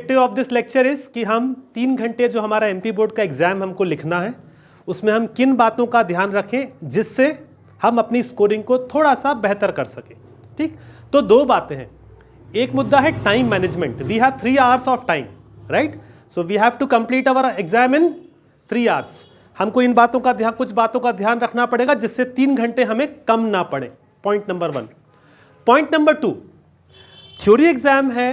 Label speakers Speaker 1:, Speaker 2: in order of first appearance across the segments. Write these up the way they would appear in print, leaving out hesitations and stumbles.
Speaker 1: Objective of this lecture is कि हम 3 घंटे जो हमारा एमपी बोर्ड का एग्जाम हमको लिखना है उसमें हम किन बातों का ध्यान रखें जिससे हम अपनी स्कोरिंग को थोड़ा सा बेहतर कर सकें। ठीक, तो 2 बातें हैं। एक मुद्दा है time management. We have 3 hours of time, right? So we have to complete our exam in 3 hours. हमको इन बातों का ध्यान, कुछ बातों का ध्यान रखना पड़ेगा जिससे 3 घंटे हमें कम ना पड़े। Point number 1। Point number 2, theory exam है,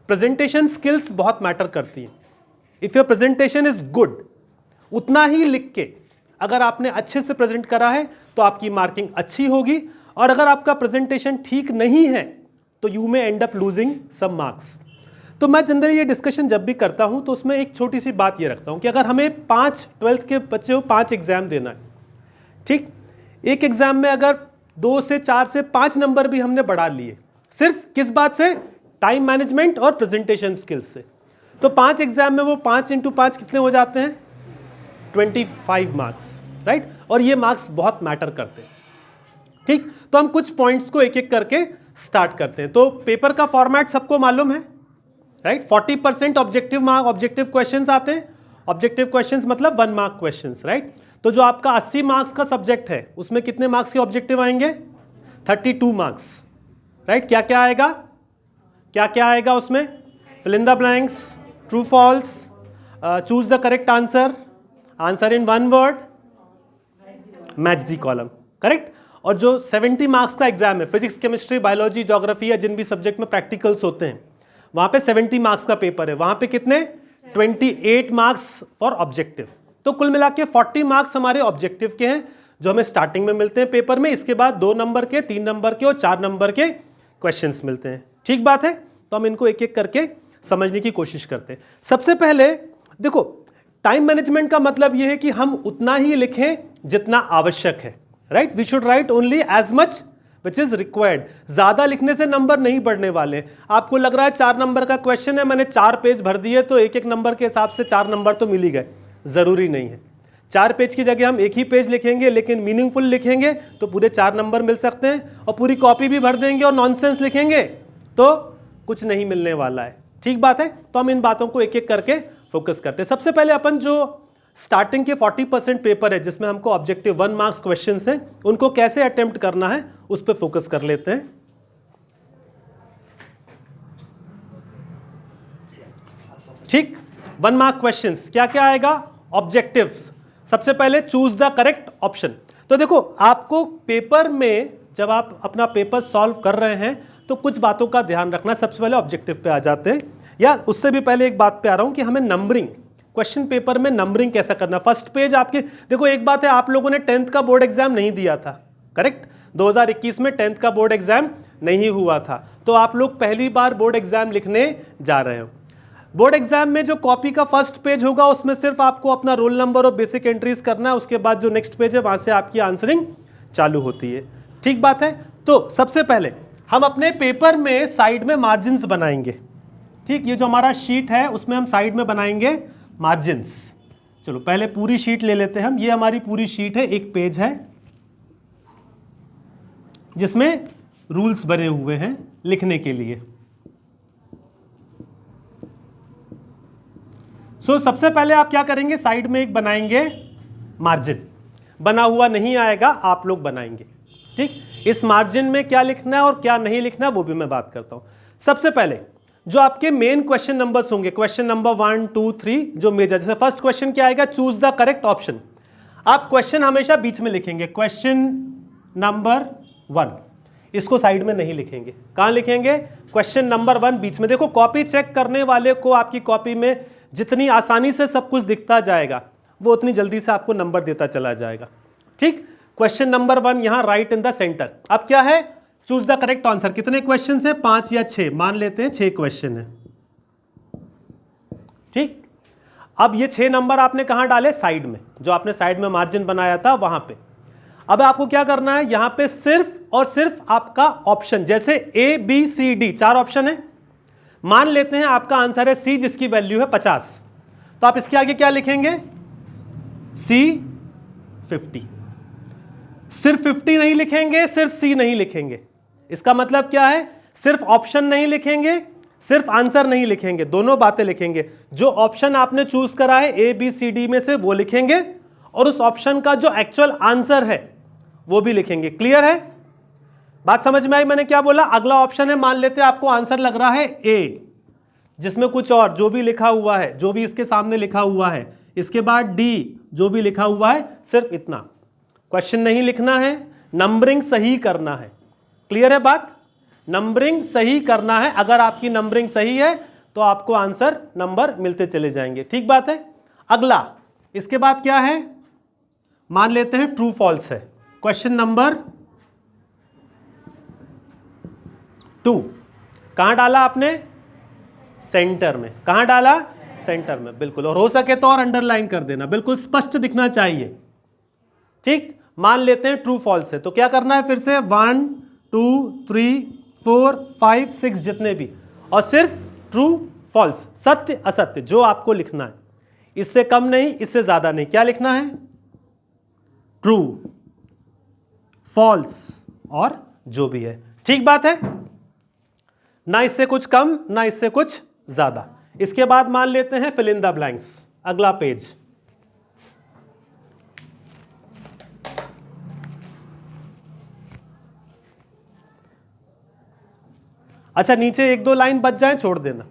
Speaker 1: प्रेजेंटेशन स्किल्स बहुत मैटर करती हैं। If your presentation is good, उतना ही लिख के अगर आपने अच्छे से प्रेजेंट करा है तो आपकी मार्किंग अच्छी होगी, और अगर आपका प्रेजेंटेशन ठीक नहीं है तो you may end up losing some marks. तो मैं जनरली ये डिस्कशन जब भी करता हूं तो उसमें एक छोटी सी बात ये रखता हूं कि अगर हमें 12th के बच्चे को 5 एग्जाम देना है, ठीक, एक एग्जाम में अगर 2 से 4 से 5 नंबर भी हमने बढ़ा लिए, सिर्फ किस बात से? टाइम मैनेजमेंट और प्रेजेंटेशन स्किल्स से, तो 5 एग्जाम में वो 5 × 5 कितने हो जाते हैं? 25 मार्क्स, राइट? और ये मार्क्स बहुत मैटर करते हैं। ठीक, तो हम कुछ पॉइंट्स को एक एक करके स्टार्ट करते हैं। तो पेपर का फॉर्मेट सबको मालूम है, राइट? 40% ऑब्जेक्टिव क्वेश्चंस आते हैं। ऑब्जेक्टिव क्वेश्चंस मतलब 1 मार्क क्वेश्चंस, राइट? तो जो आपका 80 मार्क्स का सब्जेक्ट है उसमें कितने मार्क्स के ऑब्जेक्टिव आएंगे? 32 मार्क्स, राइट? क्या क्या आएगा? क्या क्या आएगा उसमें? Fill in the blanks, true false, choose the correct answer, answer in 1 word, match the column, correct? और जो 70 मार्क्स का एग्जाम है, फिजिक्स, केमिस्ट्री, बायोलॉजी, ज्योग्राफी या जिन भी सब्जेक्ट में प्रैक्टिकल्स होते हैं, वहां पे 70 मार्क्स का पेपर है। वहां पे कितने? 28 मार्क्स फॉर ऑब्जेक्टिव। तो कुल मिला के 40 मार्क्स हमारे ऑब्जेक्टिव के हैं जो हमें स्टार्टिंग में मिलते हैं पेपर में। इसके बाद 2 नंबर के, 3 नंबर के और 4 नंबर के क्वेश्चंस मिलते हैं। ठीक बात है? तो हम इनको एक एक करके समझने की कोशिश करते हैं। सबसे पहले देखो, टाइम मैनेजमेंट का मतलब यह है कि हम उतना ही लिखें जितना आवश्यक है, right? We should write only as much which is required. ज्यादा लिखने से नंबर नहीं बढ़ने वाले। आपको लग रहा है 4 नंबर का क्वेश्चन है, मैंने 4 पेज भर दिए तो एक एक नंबर के हिसाब से 4 नंबर तो मिल ही गए। जरूरी नहीं है। 4 पेज की जगह हम एक ही पेज लिखेंगे लेकिन मीनिंगफुल लिखेंगे तो पूरे 4 नंबर मिल सकते हैं, और पूरी कॉपी भी भर देंगे और नॉनसेंस लिखेंगे तो कुछ नहीं मिलने वाला है। ठीक बात है? तो हम इन बातों को एक एक करके फोकस करते हैं। सबसे पहले अपन जो स्टार्टिंग के 40% पेपर है जिसमें हमको ऑब्जेक्टिव 1 मार्क्स क्वेश्चंस हैं, उनको कैसे अटेम्प्ट करना है उस पर फोकस कर लेते हैं। ठीक, 1 मार्क क्वेश्चंस क्या क्या आएगा? ऑब्जेक्टिव्स। सबसे पहले चूज द करेक्ट ऑप्शन। तो देखो, आपको पेपर में जब आप अपना पेपर सॉल्व कर रहे हैं तो कुछ बातों का ध्यान रखना। सबसे पहले ऑब्जेक्टिव पे आ जाते हैं, या उससे भी पहले एक बात पे आ रहा हूं कि हमें नंबरिंग, क्वेश्चन पेपर में नंबरिंग कैसा करना। फर्स्ट पेज आपके, देखो एक बात है, आप लोगों ने 10th का बोर्ड एग्जाम नहीं दिया था, करेक्ट? 2021 में 10th का बोर्ड एग्जाम नहीं हुआ था, तो आप लोग पहली बार बोर्ड एग्जाम लिखने जा रहे हो। बोर्ड एग्जाम में जो कॉपी का फर्स्ट पेज होगा उसमें सिर्फ आपको अपना रोल नंबर और बेसिक एंट्रीज करना है। उसके बाद जो नेक्स्ट पेज है वहां से आपकी आंसरिंग चालू होती है। ठीक बात है? तो सबसे पहले हम अपने पेपर में साइड में मार्जिन्स बनाएंगे। ठीक, ये जो हमारा शीट है उसमें हम साइड में बनाएंगे मार्जिन्स। चलो पहले पूरी शीट ले लेते हैं हम। ये हमारी पूरी शीट है, एक पेज है जिसमें रूल्स बने हुए हैं लिखने के लिए। सबसे पहले आप क्या करेंगे? साइड में एक बनाएंगे मार्जिन। बना हुआ नहीं आएगा, आप लोग बनाएंगे। ठीक, इस मार्जिन में क्या लिखना है और क्या नहीं लिखना वो भी मैं बात करता हूं। सबसे पहले जो आपके मेन क्वेश्चन नंबर्स होंगे, क्वेश्चन नंबर 1, 2, 3, जो मेजर, जैसे फर्स्ट क्वेश्चन क्या आएगा? Choose the correct option. आप क्वेश्चन हमेशा बीच में लिखेंगे, क्वेश्चन नंबर 1, इसको साइड में नहीं लिखेंगे। कहां लिखेंगे? क्वेश्चन नंबर 1 बीच में। देखो, कॉपी चेक करने वाले को आपकी कॉपी में जितनी आसानी से सब कुछ दिखता जाएगा वो उतनी जल्दी से आपको नंबर देता चला जाएगा। ठीक, क्वेश्चन नंबर 1 यहां राइट इन द सेंटर। अब क्या है? Choose the correct answer. कितने क्वेश्चन है? 5 या 6, मान लेते हैं 6 क्वेश्चन है। ठीक, अब ये 6 नंबर आपने कहां डाले? साइड में, जो आपने साइड में मार्जिन बनाया था वहां पे। अब आपको क्या करना है? यहां पे सिर्फ और सिर्फ आपका ऑप्शन, जैसे A, B, C, D 4 option है। मान लेते हैं आपका आंसर है C जिसकी वैल्यू है 50, तो आप इसके आगे क्या लिखेंगे? C 50। सिर्फ 50 नहीं लिखेंगे, सिर्फ C नहीं लिखेंगे। इसका मतलब क्या है? सिर्फ ऑप्शन नहीं लिखेंगे, सिर्फ आंसर नहीं लिखेंगे, दोनों बातें लिखेंगे। जो ऑप्शन आपने चूज करा है ए बी सी डी में से वो लिखेंगे, और उस ऑप्शन का जो एक्चुअल आंसर है वो भी लिखेंगे। क्लियर है? बात समझ में आई मैंने क्या बोला? अगला ऑप्शन है, मान लेते हैं आपको आंसर लग रहा है ए, जिसमें कुछ और जो भी लिखा हुआ है, जो भी इसके सामने लिखा हुआ है, इसके बाद डी जो भी लिखा हुआ है, सिर्फ इतना। क्वेश्चन नहीं लिखना है, नंबरिंग सही करना है। क्लियर है बात? नंबरिंग सही करना है। अगर आपकी नंबरिंग सही है तो आपको आंसर नंबर मिलते चले जाएंगे। ठीक बात है? अगला इसके बाद क्या है, मान लेते हैं ट्रू फॉल्स है। क्वेश्चन नंबर 2 कहां डाला आपने? सेंटर में। कहां डाला? सेंटर में, बिल्कुल। और हो सके तो और अंडरलाइन कर देना, बिल्कुल स्पष्ट दिखना चाहिए। ठीक, मान लेते हैं ट्रू फॉल्स है, तो क्या करना है? फिर से 1 2 3 4 5 6 जितने भी, और सिर्फ ट्रू फॉल्स, सत्य असत्य, जो आपको लिखना है। इससे कम नहीं, इससे ज्यादा नहीं। क्या लिखना है? ट्रू, फॉल्स और जो भी है। ठीक बात है? ना इससे कुछ कम, ना इससे कुछ ज्यादा। इसके बाद मान लेते हैं फिल इन द ब्लैंक्स। अगला पेज, अच्छा नीचे 1-2 लाइन बच जाए छोड़ देना,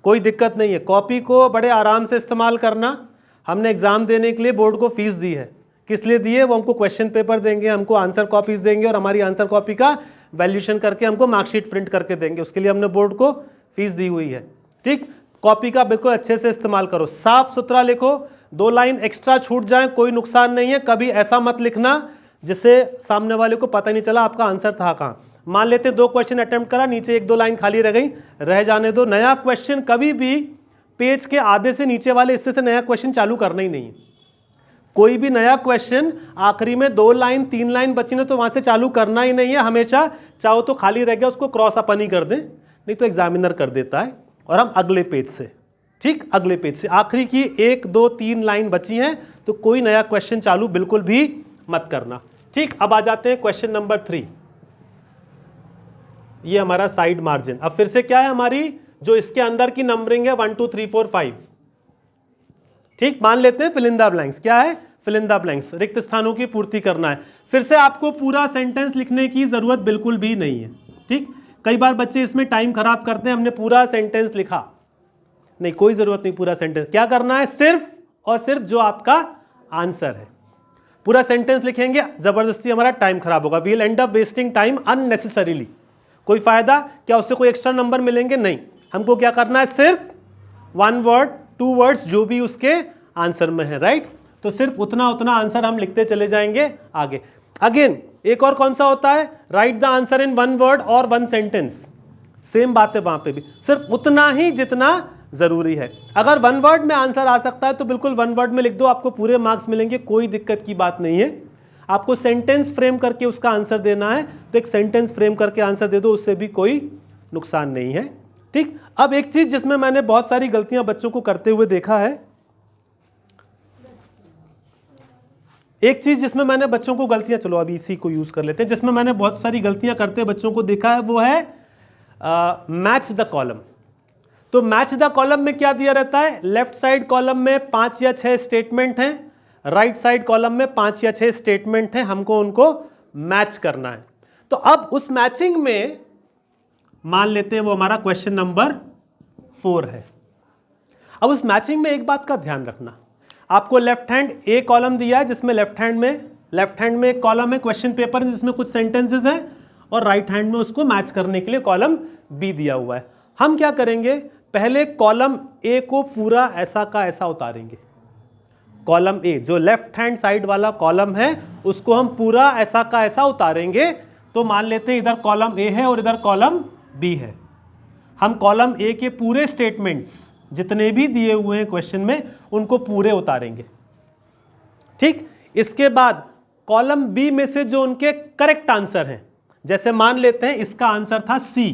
Speaker 1: कोई दिक्कत नहीं है। कॉपी को बड़े आराम से इस्तेमाल करना। हमने एग्जाम देने के लिए बोर्ड को फीस दी है, किस लिए दी है? वो हमको क्वेश्चन पेपर देंगे, हमको आंसर कॉपीज देंगे, और हमारी आंसर कॉपी का वैल्यूएशन करके हमको मार्कशीट प्रिंट करके देंगे। उसके लिए हमने बोर्ड को फीस दी हुई है। ठीक, कॉपी का बिल्कुल अच्छे से इस्तेमाल करो, साफ सुथरा लिखो। 2 लाइन एक्स्ट्रा छूट जाए कोई नुकसान नहीं है। कभी ऐसा मत लिखना जिससे सामने वाले को पता नहीं चला आपका आंसर था कहाँ। मान लेते 2 क्वेश्चन अटेम्प्ट करा, नीचे 1-2 लाइन खाली रह गई, रह जाने दो। नया क्वेश्चन कभी भी पेज के आधे से नीचे वाले हिस्से से नया क्वेश्चन चालू करना ही नहीं है। कोई भी नया क्वेश्चन आखिरी में 2 लाइन 3 लाइन बची ना, तो वहां से चालू करना ही नहीं है। हमेशा चाहो तो खाली रह गया उसको क्रॉस अपन ही कर दें, नहीं तो एग्जामिनर कर देता है। और हम अगले पेज से, ठीक, अगले पेज से आखिरी की 1 2 3 लाइन बची हैं, तो कोई नया क्वेश्चन चालू बिल्कुल भी मत करना। ठीक, अब आ जाते हैं क्वेश्चन नंबर 3। ये हमारा साइड मार्जिन। अब फिर से क्या है हमारी, जो इसके अंदर की नंबरिंग है 1 2 3 4 5। ठीक, मान लेते हैं फिल इन द ब्लैंक्स। क्या है? फिल इन द ब्लैंक्स, रिक्त स्थानों की पूर्ति करना है। फिर से आपको पूरा सेंटेंस लिखने की जरूरत बिल्कुल भी नहीं है। ठीक, कई बार बच्चे इसमें टाइम खराब करते हैं, हमने पूरा सेंटेंस लिखा, नहीं, कोई जरूरत नहीं पूरा सेंटेंस। क्या करना है? सिर्फ और सिर्फ जो आपका आंसर है। पूरा सेंटेंस लिखेंगे जबरदस्ती हमारा टाइम खराब होगा। We will end up wasting time unnecessarily. कोई फायदा क्या? उससे कोई एक्स्ट्रा नंबर मिलेंगे? नहीं। हमको क्या करना है? सिर्फ 1 वर्ड 2 वर्ड्स जो भी उसके आंसर में है, राइट? तो सिर्फ उतना उतना आंसर हम लिखते चले जाएंगे आगे। अगेन एक और कौन सा होता है? Right the answer in 1 word और 1 सेंटेंस। सेम बात है वहां पे भी, सिर्फ उतना ही जितना जरूरी है। अगर 1 वर्ड में आंसर आ सकता है तो बिल्कुल 1 वर्ड में लिख दो, आपको पूरे मार्क्स मिलेंगे, कोई दिक्कत की बात नहीं है। आपको सेंटेंस फ्रेम करके उसका आंसर देना है तो एक सेंटेंस फ्रेम करके आंसर दे दो, उससे भी कोई नुकसान नहीं है। ठीक, अब एक चीज जिसमें मैंने बहुत सारी गलतियां बच्चों को करते हुए देखा है, एक चीज जिसमें मैंने बच्चों को गलतियां, चलो अभी इसी को यूज कर लेते हैं, जिसमें मैंने बहुत सारी गलतियां करते बच्चों को देखा है, वो है मैच द कॉलम। तो मैच द कॉलम में क्या दिया रहता है? लेफ्ट साइड कॉलम में 5 या 6 स्टेटमेंट हैं, राइट साइड कॉलम में 5 या 6 स्टेटमेंट हैं, हमको उनको मैच करना है। तो अब उस मैचिंग में मान लेते हैं वो हमारा क्वेश्चन नंबर 4 है। अब उस मैचिंग में एक बात का ध्यान रखना, आपको लेफ्ट हैंड ए कॉलम दिया है जिसमें लेफ्ट हैंड में एक कॉलम है क्वेश्चन पेपर जिसमें कुछ सेंटेंसेस हैं, और राइट हैंड में उसको मैच करने के लिए कॉलम बी दिया हुआ है। हम क्या करेंगे? पहले कॉलम ए को पूरा ऐसा का ऐसा उतारेंगे। कॉलम ए जो लेफ्ट हैंड साइड वाला कॉलम है उसको हम पूरा ऐसा का ऐसा उतारेंगे। तो मान लेते हैं इधर कॉलम ए है और इधर कॉलम बी है। हम कॉलम ए के पूरे स्टेटमेंट्स जितने भी दिए हुए हैं क्वेश्चन में उनको पूरे उतारेंगे। ठीक, इसके बाद कॉलम बी में से जो उनके करेक्ट आंसर हैं, जैसे मान लेते हैं इसका आंसर था सी,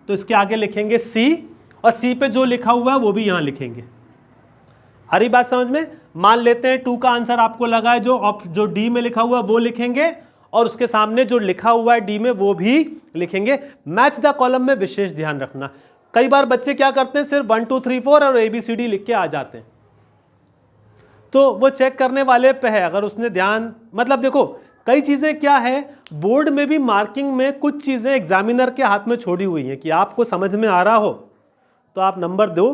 Speaker 1: तो इसके आगे लिखेंगे सी, और सी पे जो लिखा हुआ है वो भी यहां लिखेंगे। आ रही बात समझ में? मान लेते हैं 2 का आंसर आपको लगा है, जो डी में लिखा हुआ है वो लिखेंगे, और उसके सामने जो लिखा हुआ है डी में वो भी लिखेंगे। मैच द कॉलम में विशेष ध्यान रखना, कई बार बच्चे क्या करते हैं, सिर्फ 1 2 3 4 और ABCD लिख के आ जाते हैं। तो वो चेक करने वाले पे है, अगर उसने ध्यान, मतलब देखो कई चीजें क्या है, बोर्ड में भी मार्किंग में कुछ चीजें एग्जामिनर के हाथ में छोड़ी हुई हैं कि आपको समझ में आ रहा हो तो आप नंबर दो,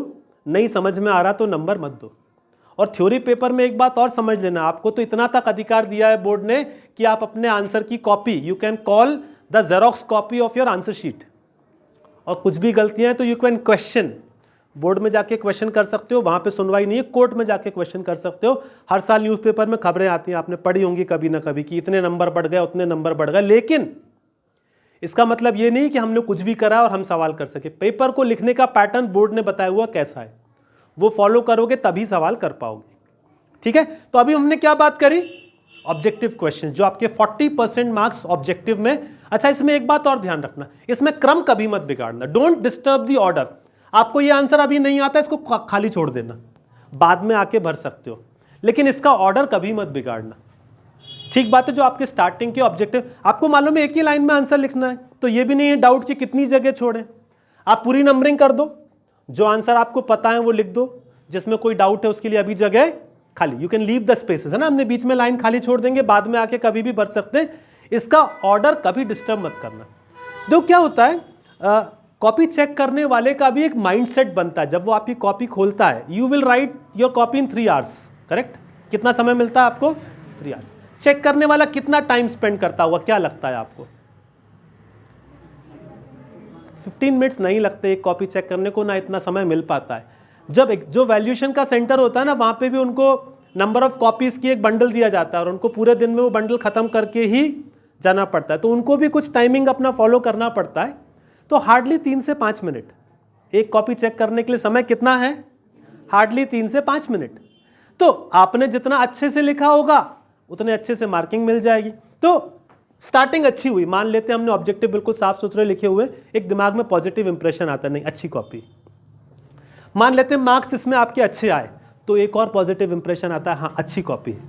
Speaker 1: नहीं समझ में आ रहा तो नंबर मत दो। और थ्योरी पेपर में एक बात और समझ लेना, आपको तो इतना तक अधिकार दिया है बोर्ड ने कि आप अपने आंसर की copy, you can call the xerox copy of your answer sheet, और कुछ भी गलतियां हैं तो यू कैन क्वेश्चन, बोर्ड में जाके क्वेश्चन कर सकते हो, वहां पे सुनवाई नहीं है, कोर्ट में जाके क्वेश्चन कर सकते हो। हर साल न्यूज़पेपर में खबरें आती हैं, आपने पढ़ी होंगी कभी ना कभी कि इतने नंबर बढ़ गए, उतने नंबर बढ़ गए, लेकिन इसका मतलब ये नहीं कि हमने कुछ भी करा और हम सवाल कर सके। पेपर को लिखने का पैटर्न बोर्ड ने बताया हुआ कैसा है, वो फॉलो करोगे तभी सवाल कर पाओगे। ठीक है, तो अभी हमने क्या बात करी, ऑब्जेक्टिव क्वेश्चन, जो आपके 40% मार्क्स ऑब्जेक्टिव में। अच्छा, इसमें एक बात और ध्यान रखना, इसमें क्रम कभी मत बिगाड़ना, डोंट डिस्टर्ब द ऑर्डर। आपको ये आंसर अभी नहीं आता, इसको खाली छोड़ देना, बाद में आके भर सकते हो, लेकिन इसका ऑर्डर कभी मत बिगाड़ना। ठीक बात है, जो आपके स्टार्टिंग के ऑब्जेक्टिव, आपको मालूम है एक ही लाइन में आंसर लिखना है, तो ये भी नहीं है डाउट कि कितनी जगह छोड़ें, आप पूरी नंबरिंग कर दो, जो आंसर आपको पता है वो लिख दो, जिसमें कोई डाउट है उसके लिए अभी जगह खाली, you can leave the spaces, है ना, हमने बीच में लाइन खाली छोड़ देंगे, बाद में आके कभी भी भर सकते हैं। इसका ऑर्डर कभी डिस्टर्ब मत करना। तो क्या होता है, कॉपी चेक करने वाले का भी एक माइंडसेट बनता है, जब वो आपकी कॉपी खोलता है, you will write your copy in 3 hours, correct, कितना समय मिलता है आपको, 3 आवर्स। चेक करने वाला कितना टाइम स्पेंड करता हुआ, क्या लगता है आपको, 15 मिनट्स नहीं लगते एक कॉपी चेक करने को, ना इतना समय मिल पाता है। जब जो वैल्यूएशन का सेंटर होता है ना, वहाँ पे भी उनको नंबर ऑफ कॉपीज़ की एक बंडल दिया जाता है और उनको पूरे दिन में वो बंडल ख़त्म करके ही जाना पड़ता है, तो उनको भी कुछ टाइमिंग अपना फॉलो करना पड़ता है। तो हार्डली 3 से 5 मिनट एक कॉपी चेक करने के लिए समय कितना है, हार्डली 3 से 5 मिनट। तो आपने जितना अच्छे से लिखा होगा उतने अच्छे से मार्किंग मिल जाएगी। तो स्टार्टिंग अच्छी हुई, मान लेते हैं हमने ऑब्जेक्टिव बिल्कुल साफ सुथरे लिखे हुए, एक दिमाग में पॉजिटिव इंप्रेशन आता है, नहीं अच्छी कॉपी, मान लेते हैं मार्क्स इसमें आपके अच्छे आए तो एक और पॉजिटिव इंप्रेशन आता है, हाँ अच्छी कॉपी है।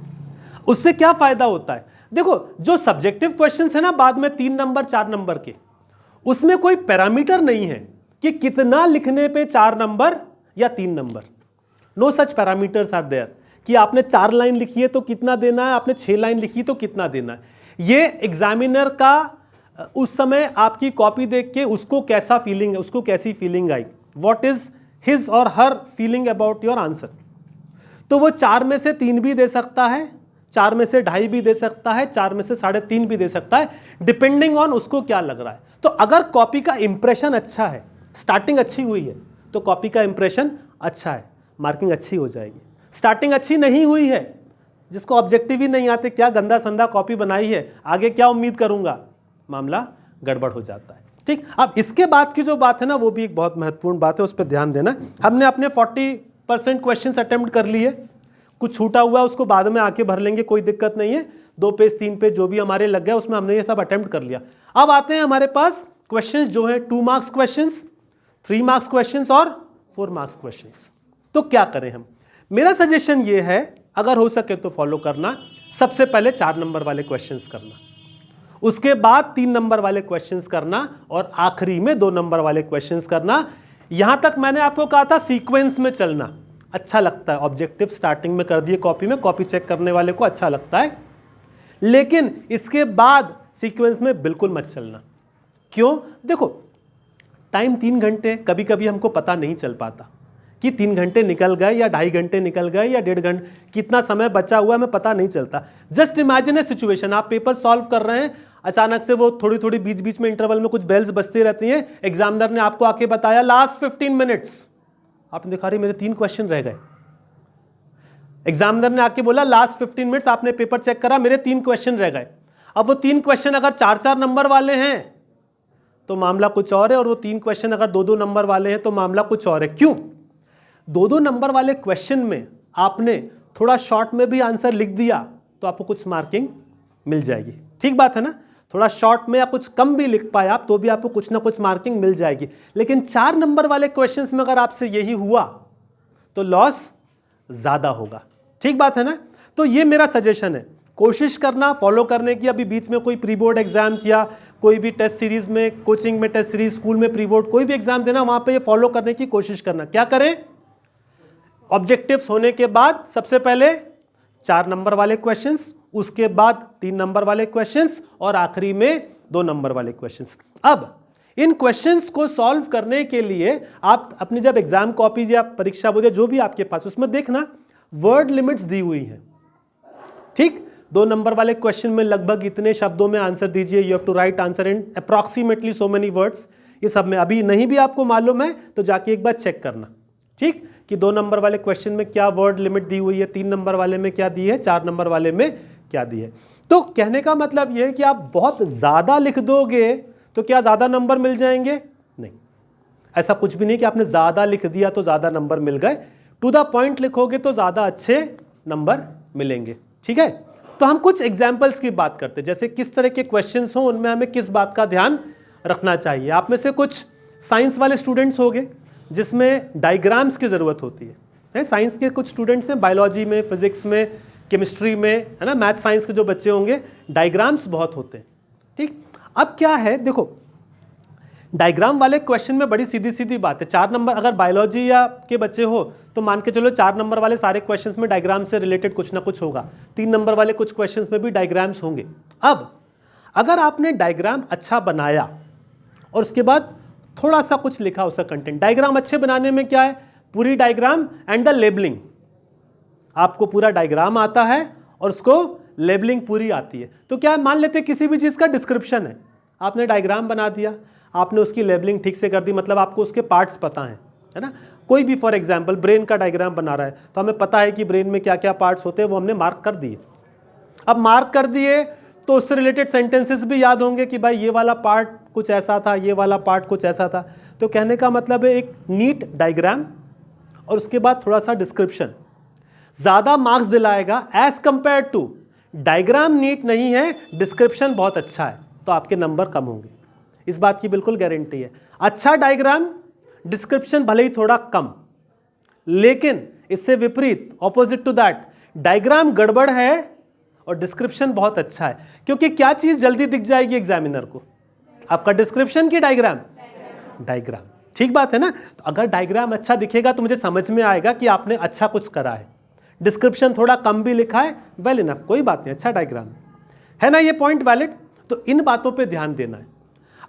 Speaker 1: उससे क्या फायदा होता है, देखो जो सब्जेक्टिव क्वेश्चंस है ना बाद में 3 नंबर 4 नंबर के, उसमें कोई पैरामीटर नहीं है कि कितना लिखने पे 4 नंबर या 3 number, no such parameters are there कि आपने 4 लाइन लिखी है तो कितना देना है, आपने 6 लाइन लिखी तो कितना देना है। ये एग्जामिनर का उस समय आपकी कॉपी देख के उसको कैसा फीलिंग है, उसको कैसी feeling I, what is his और हर फीलिंग अबाउट योर आंसर। तो वो 4 में से 3 भी दे सकता है, 4 में से 2.5 भी दे सकता है, 4 में से 3.5 भी दे सकता है, डिपेंडिंग ऑन उसको क्या लग रहा है। तो अगर कॉपी का इंप्रेशन अच्छा है, स्टार्टिंग अच्छी हुई है तो कॉपी का इंप्रेशन अच्छा है, मार्किंग अच्छी हो जाएगी। स्टार्टिंग अच्छी नहीं हुई है, जिसको ऑब्जेक्टिव ही नहीं आते, क्या गंदा संदा कॉपी बनाई है, आगे क्या उम्मीद करूंगा, मामला गड़बड़ हो जाता है। ठीक, अब इसके बाद की जो बात है ना वो भी एक बहुत महत्वपूर्ण बात है, उस पर ध्यान देना। हमने अपने 40% क्वेश्चंस अटेम्प्ट कर लिए, कुछ छूटा हुआ है उसको बाद में आके भर लेंगे, कोई दिक्कत नहीं है, 2 पेज 3 पेज जो भी हमारे लग गया उसमें हमने ये सब अटेम्प्ट कर लिया। अब आते हैं हमारे पास क्वेश्चंस जो है 2 मार्क्स क्वेश्चंस, 3 मार्क्स क्वेश्चंस और 4 मार्क्स क्वेश्चंस। तो क्या करें हम, मेरा सजेशन ये है अगर हो सके तो फॉलो करना, सबसे पहले 4 नंबर वाले क्वेश्चंस करना, उसके बाद 3 नंबर वाले क्वेश्चंस करना और आखिरी में 2 नंबर वाले क्वेश्चंस करना। यहां तक मैंने आपको कहा था सीक्वेंस में चलना अच्छा लगता है, ऑब्जेक्टिव स्टार्टिंग में कर दिए कॉपी में, कॉपी चेक करने वाले को अच्छा लगता है, लेकिन इसके बाद सीक्वेंस में बिल्कुल मत चलना। क्यों, देखो टाइम 3 घंटे, कभी कभी हमको पता नहीं चल पाता कि 3 घंटे निकल गए या 2.5 घंटे निकल गए या 1.5 घंटे, कितना समय बचा हुआ हमें पता नहीं चलता। जस्ट इमेजिन ए सिचुएशन, आप पेपर सॉल्व कर रहे हैं, अचानक से वो थोड़ी थोड़ी बीच बीच में इंटरवल में कुछ बेल्स बजती रहती हैं, एग्जामिनर ने आपको आके बताया लास्ट 15 मिनट्स, आपने देखा रही मेरे 3 क्वेश्चन रह गए, एग्जामिनर ने आके बोला लास्ट 15 मिनट्स आपने पेपर चेक करा, मेरे 3 क्वेश्चन रह गए। अब वो 3 क्वेश्चन अगर 4-4 नंबर वाले हैं तो मामला कुछ और है, और वो 3 क्वेश्चन अगर 2-2 नंबर वाले हैं तो मामला कुछ और है। क्यों, 2-2 नंबर वाले क्वेश्चन में आपने थोड़ा शॉर्ट में भी आंसर लिख दिया तो आपको कुछ मार्किंग मिल जाएगी, ठीक बात है ना, थोड़ा शॉर्ट में या कुछ कम भी लिख पाए आप तो भी आपको कुछ ना कुछ मार्किंग मिल जाएगी। लेकिन 4 नंबर वाले क्वेश्चंस में अगर आपसे यही हुआ तो लॉस ज्यादा होगा, ठीक बात है ना। तो ये मेरा सजेशन है, कोशिश करना फॉलो करने की। अभी बीच में कोई प्री बोर्ड एग्जाम्स या कोई भी टेस्ट सीरीज में, कोचिंग में टेस्ट सीरीज, स्कूल में प्री बोर्ड, कोई भी एग्जाम देना, वहां पे ये फॉलो करने की कोशिश करना। क्या करें? ऑब्जेक्टिव्स होने के बाद सबसे पहले 4 नंबर वाले क्वेश्चंस, उसके बाद 3 नंबर वाले क्वेश्चंस और आखिरी में 2 नंबर वाले क्वेश्चंस। अब इन क्वेश्चंस को सॉल्व करने के लिए आप अपनी जब एग्जाम कॉपीज या परीक्षा बोध जो भी आपके पास, उसमें देखना वर्ड लिमिट्स दी हुई हैं। ठीक, 2 नंबर वाले क्वेश्चन में लगभग इतने शब्दों में आंसर दीजिए, you have to write answer in approximately so many words. ये सब में अभी नहीं भी आपको मालूम है तो जाके एक बार चेक करना, ठीक, कि 2 नंबर वाले क्वेश्चन में क्या वर्ड लिमिट दी हुई है, 3 नंबर वाले में क्या दी है, 4 नंबर वाले में क्या दी है। तो कहने का मतलब यह है कि आप बहुत ज़्यादा लिख दोगे तो क्या ज़्यादा नंबर मिल जाएंगे? नहीं, ऐसा कुछ भी नहीं कि आपने ज़्यादा लिख दिया तो ज़्यादा नंबर मिल गए। टू द पॉइंट लिखोगे तो ज़्यादा अच्छे नंबर मिलेंगे। ठीक है, तो हम कुछ एग्जाम्पल्स की बात करते हैं, जैसे किस तरह के क्वेश्चंस हों, उनमें हमें किस बात का ध्यान रखना चाहिए। आप में से कुछ साइंस वाले स्टूडेंट्स होंगे जिसमें डायग्राम्स की ज़रूरत होती है। साइंस के कुछ स्टूडेंट्स हैं, बायोलॉजी में, फिजिक्स में, केमिस्ट्री में, है ना, मैथ साइंस के जो बच्चे होंगे, डायग्राम्स बहुत होते हैं। ठीक, अब क्या है, देखो डायग्राम वाले क्वेश्चन में बड़ी सीधी सीधी बात है। 4 नंबर अगर बायोलॉजी या के बच्चे हो तो मान के चलो 4 नंबर वाले सारे क्वेश्चंस में डायग्राम से रिलेटेड कुछ ना कुछ होगा, 3 नंबर वाले कुछ क्वेश्चंस में भी डायग्राम्स होंगे। अब अगर आपने डायग्राम अच्छा बनाया और उसके बाद थोड़ा सा कुछ लिखा उसका कंटेंट, डायग्राम अच्छे बनाने में क्या है, पूरी डायग्राम एंड द लेबलिंग, आपको पूरा डायग्राम आता है और उसको लेबलिंग पूरी आती है। तो क्या मान लेते हैं किसी भी चीज़ का डिस्क्रिप्शन है, आपने डायग्राम बना दिया, आपने उसकी लेबलिंग ठीक से कर दी, मतलब आपको उसके पार्ट्स पता हैं, है ना। कोई भी फॉर एग्जांपल ब्रेन का डायग्राम बना रहा है तो हमें पता है कि ब्रेन में क्या क्या पार्ट्स होते हैं, वो हमने मार्क कर दिए। अब मार्क कर दिए तो उससे रिलेटेड सेंटेंसेस भी याद होंगे कि भाई ये वाला पार्ट कुछ ऐसा था, ये वाला पार्ट कुछ ऐसा था। तो कहने का मतलब है एक नीट डायग्राम और उसके बाद थोड़ा सा डिस्क्रिप्शन ज़्यादा मार्क्स दिलाएगा as compare to diagram neat नहीं है, डिस्क्रिप्शन बहुत अच्छा है, तो आपके नंबर कम होंगे। इस बात की बिल्कुल गारंटी है। अच्छा डायग्राम, डिस्क्रिप्शन भले ही थोड़ा कम, लेकिन इससे विपरीत ऑपोजिट टू दैट, डायग्राम गड़बड़ है और डिस्क्रिप्शन बहुत अच्छा है। क्योंकि क्या चीज़ जल्दी दिख जाएगी एग्जामिनर को, आपका डिस्क्रिप्शन की डायग्राम? डायग्राम। ठीक बात है ना। तो अगर डायग्राम अच्छा दिखेगा तो मुझे समझ में आएगा कि आपने अच्छा कुछ करा है। डिस्क्रिप्शन थोड़ा कम भी लिखा है, वेल इनफ, कोई बात नहीं, अच्छा डायग्राम है ना, ये पॉइंट वैलिड। तो इन बातों पे ध्यान देना है।